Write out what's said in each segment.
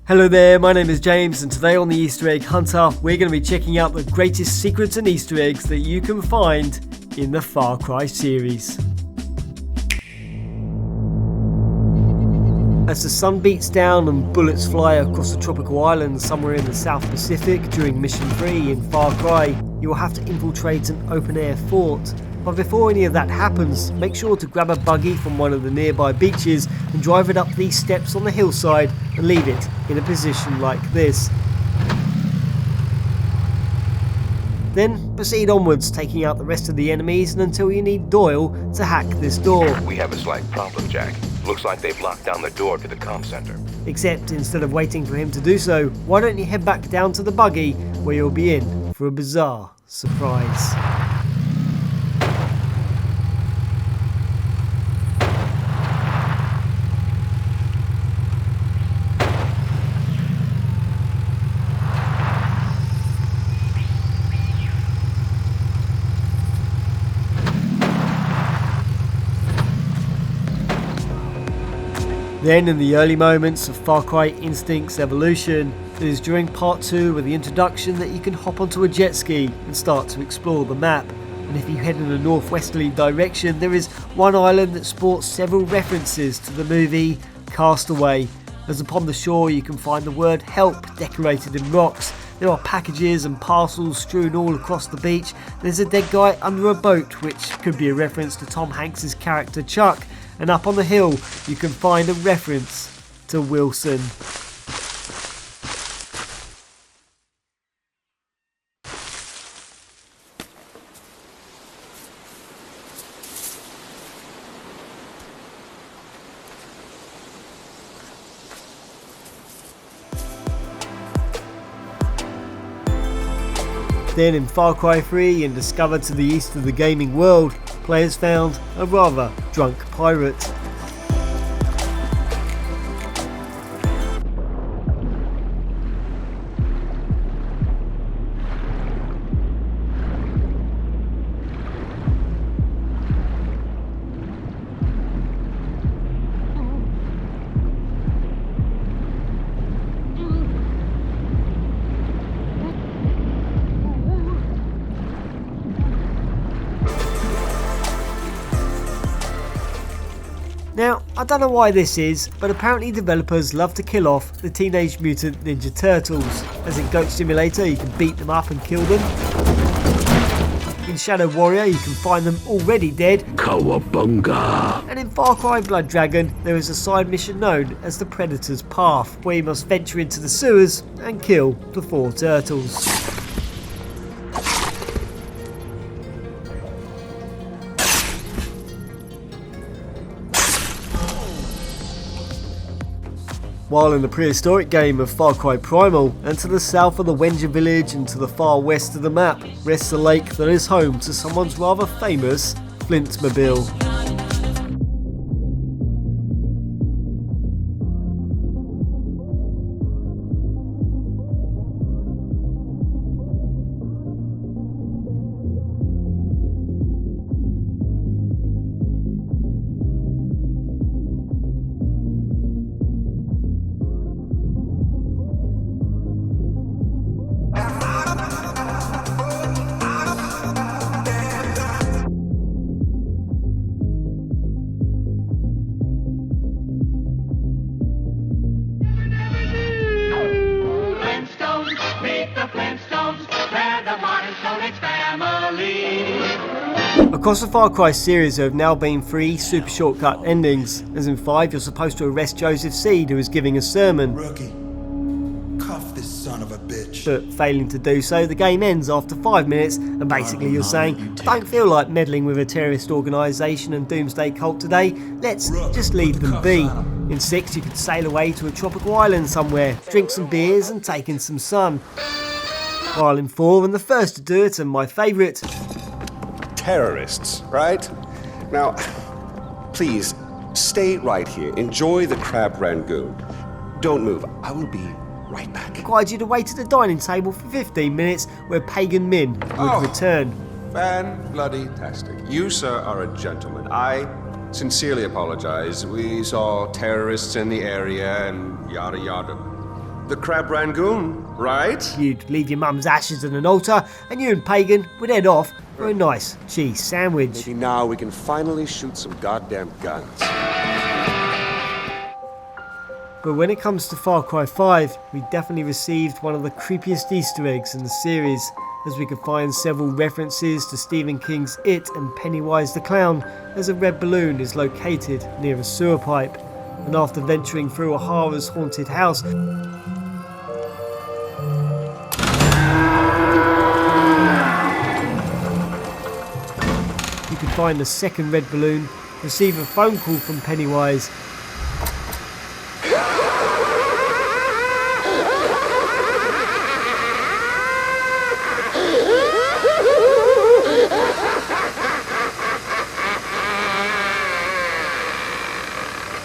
Hello there, my name is James, and today on the Easter Egg Hunter, we're going to be checking out the greatest secrets and Easter eggs that you can find in the Far Cry series. As the sun beats down and bullets fly across a tropical island somewhere in the South Pacific during Mission 3 in Far Cry, you will have to infiltrate an open-air fort. But before any of that happens, make sure to grab a buggy from one of the nearby beaches and drive it up these steps on the hillside and leave it in a position like this. Then proceed onwards, taking out the rest of the enemies and until you need Doyle to hack this door. We have a slight problem, Jack. Looks like they've locked down the door to the comm center. Except instead of waiting for him to do so, why don't you head back down to the buggy where you'll be in for a bizarre surprise. Then, in the early moments of Far Cry Instinct's evolution, it is during part 2 with the introduction that you can hop onto a jet ski and start to explore the map. And if you head in a northwesterly direction, there is one island that sports several references to the movie Castaway. As upon the shore you can find the word help decorated in rocks. There are packages and parcels strewn all across the beach. There's a dead guy under a boat, which could be a reference to Tom Hanks' character Chuck. And up on the hill you can find a reference to Wilson. Then in Far Cry 3 and discovered to the east of the gaming world, players found a rather drunk pirate. Now, I don't know why this is, but apparently developers love to kill off the Teenage Mutant Ninja Turtles. As in Goat Simulator, you can beat them up and kill them. In Shadow Warrior, you can find them already dead. Cowabunga! And in Far Cry Blood Dragon, there is a side mission known as the Predator's Path, where you must venture into the sewers and kill the 4 turtles. While in the prehistoric game of Far Cry Primal, and to the south of the Wenja village and to the far west of the map, rests a lake that is home to someone's rather famous Flintmobile. Across the Far Cry series there have now been 3 super shortcut endings, as in 5 you're supposed to arrest Joseph Seed, who is giving a sermon. Rookie, cuff this son of a bitch. But failing to do so, the game ends after 5 minutes and basically you're saying, I don't feel like meddling with a terrorist organisation and doomsday cult today, let's just leave them be. In 6 you could sail away to a tropical island somewhere, drink some beers and take in some sun. While in 4, and the first to do it and my favourite, terrorists, right? Now, please, stay right here. Enjoy the crab rangoon. Don't move. I will be right back. required you to wait at the dining table for 15 minutes where Pagan Min would return. Fan-bloody-tastic. You, sir, are a gentleman. I sincerely apologize. We saw terrorists in the area and yada yada. The Crab Rangoon, right? You'd leave your mum's ashes at an altar, and you and Pagan would head off for a nice cheese sandwich. Maybe now we can finally shoot some goddamn guns. But when it comes to Far Cry 5, we definitely received one of the creepiest Easter eggs in the series, as we could find several references to Stephen King's It and Pennywise the Clown, as a red balloon is located near a sewer pipe. And after venturing through O'Hara's haunted house, you can find a second red balloon, receive a phone call from Pennywise,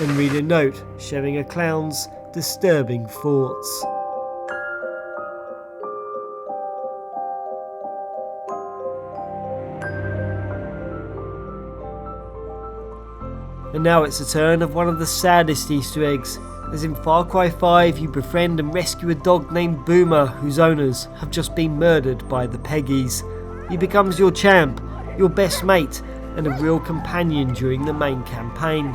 and read a note sharing a clown's disturbing thoughts. And now it's the turn of one of the saddest Easter eggs, as in Far Cry 5 you befriend and rescue a dog named Boomer whose owners have just been murdered by the Peggies. He becomes your champ, your best mate, and a real companion during the main campaign.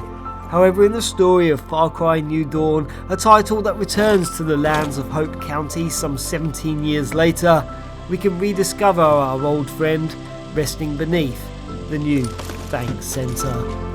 However, in the story of Far Cry New Dawn, a title that returns to the lands of Hope County some 17 years later, we can rediscover our old friend resting beneath the new Bank Center.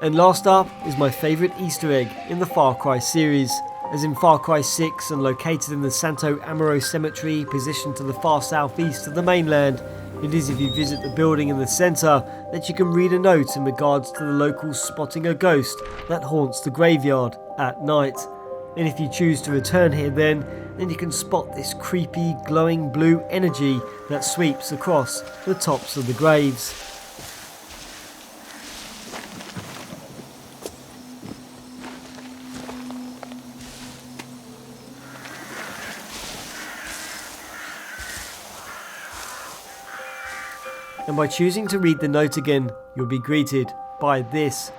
And last up is my favourite Easter egg in the Far Cry series, as in Far Cry 6 and located in the Santo Amaro Cemetery positioned to the far southeast of the mainland. It is if you visit the building in the centre that you can read a note in regards to the locals spotting a ghost that haunts the graveyard at night. And if you choose to return here then you can spot this creepy glowing blue energy that sweeps across the tops of the graves. And by choosing to read the note again, you'll be greeted by this.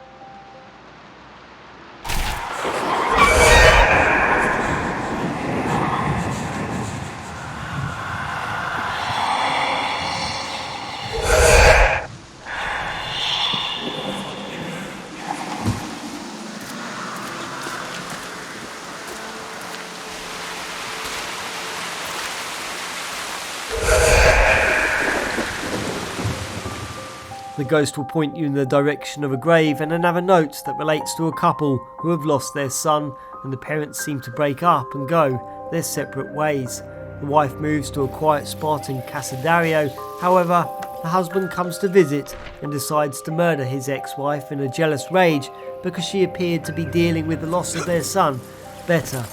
The ghost will point you in the direction of a grave and another note that relates to a couple who have lost their son, and the parents seem to break up and go their separate ways. The wife moves to a quiet spot in Casadario, however, the husband comes to visit and decides to murder his ex-wife in a jealous rage because she appeared to be dealing with the loss of their son better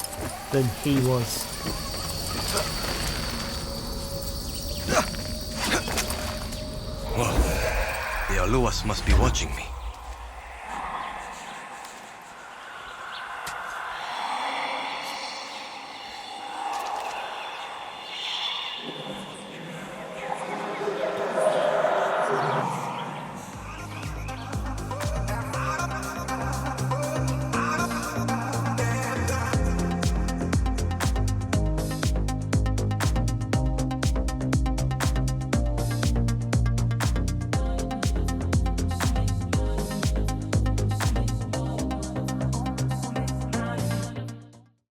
than he was. The Aluas must be watching me.